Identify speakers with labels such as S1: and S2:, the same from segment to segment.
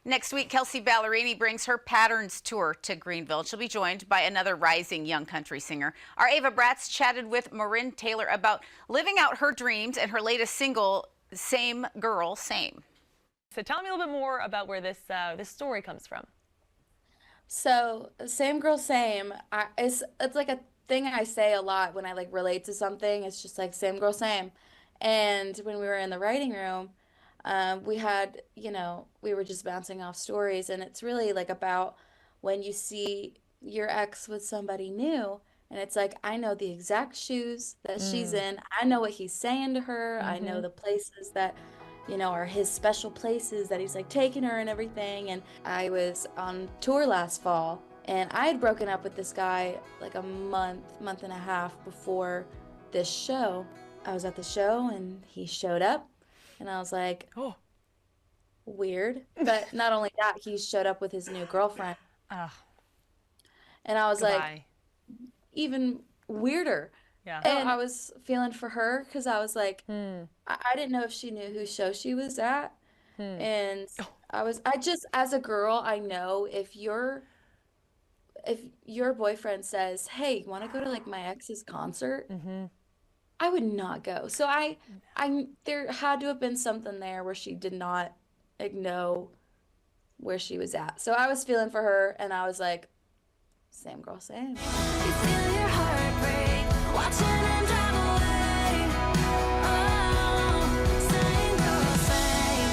S1: Next week, Kelsea Ballerini brings her Patterns tour to Greenville. She'll be joined by another rising young country singer. Our Ava Bratz chatted with MaRynn Taylor about living out her dreams and her latest single, Same Girl, Same.
S2: So tell me a little bit more about where this story comes from.
S3: So, same girl, same. It's like a thing I say a lot when I like relate to something. It's just like same girl, same. And when we were in the writing room, we had, we were just bouncing off stories, and it's really like about when you see your ex with somebody new, and it's like I know the exact shoes that she's in. I know what he's saying to her. I know the places that are his special places that he's like taking her and everything. And I was on tour last fall, and I had broken up with this guy like a month and a half before this show. I was at the show and he showed up, and I was like,
S2: Oh,
S3: weird. But not only that, he showed up with his new girlfriend. And I was
S2: goodbye.
S3: like, even weirder.
S2: Yeah.
S3: And I was feeling for her because I was like, I didn't know if she knew whose show she was at. And I just, as a girl, I know if your boyfriend says, "Hey, you want to go to like my ex's concert?" I would not go. So there had to have been something there where she did not know where she was at. So I was feeling for her, and I was like, same girl, same.
S4: You feel your heart break, watching him drive away. Oh, same girl, same.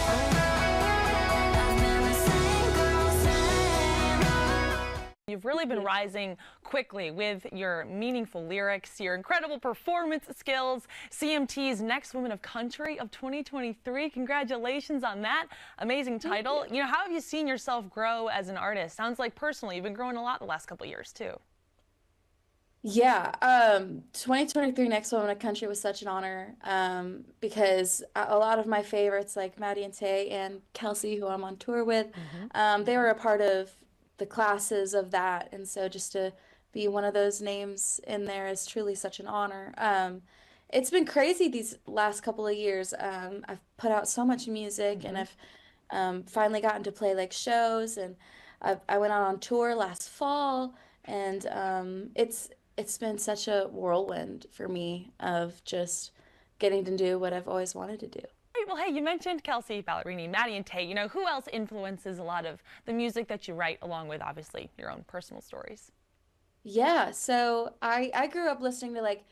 S4: I've been the same girl, same.
S2: You've really been rising quickly with your meaningful lyrics, your incredible performance skills. CMT's Next Woman of Country of 2023. Congratulations on that amazing title. How have you seen yourself grow as an artist? Sounds like personally you've been growing a lot the last couple of years too.
S3: Yeah, 2023 Next Woman of Country was such an honor because a lot of my favorites like MaRynn Taylor and Kelsea, who I'm on tour with, they were a part of the classes of that, and so just to be one of those names in there is truly such an honor. It's been crazy these last couple of years. I've put out so much music, and I've finally gotten to play like shows, and I went out on tour last fall, and it's been such a whirlwind for me of just getting to do what I've always wanted to do.
S2: Well, hey, you mentioned Kelsea Ballerini, MaRynn Taylor. Who else influences a lot of the music that you write, along with obviously your own personal stories?
S3: Yeah, so I grew up listening to like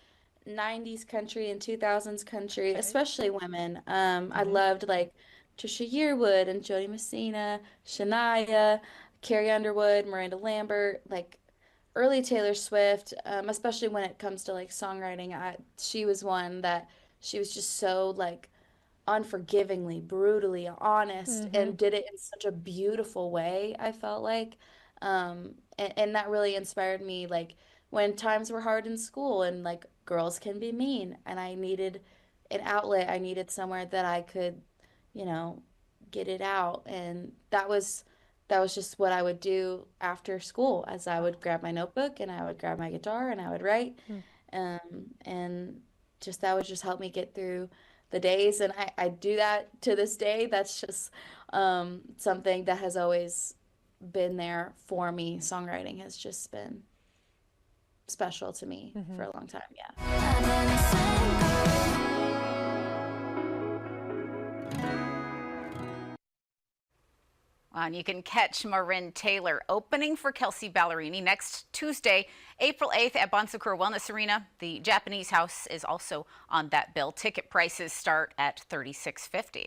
S3: 90s country and 2000s country, especially women. I loved like Trisha Yearwood and Jody Messina, Shania, Carrie Underwood, Miranda Lambert, like early Taylor Swift, especially when it comes to like songwriting. She was one that she was just so like unforgivingly, brutally honest, and did it in such a beautiful way, I felt like. And that really inspired me, like when times were hard in school and like girls can be mean, and I needed an outlet, I needed somewhere that I could, you know, get it out. And that was just what I would do after school, as I would grab my notebook and I would grab my guitar and I would write. And just that would just help me get through the days. And I do that to this day. That's just something that has always been there for me. Songwriting has just been special to me for a long time. Yeah.
S4: I've been the same girl.
S1: And you can catch MaRynn Taylor opening for Kelsea Ballerini next Tuesday, April 8th at Bon Secours Wellness Arena. The Japanese House is also on that bill. Ticket prices start at $36.50.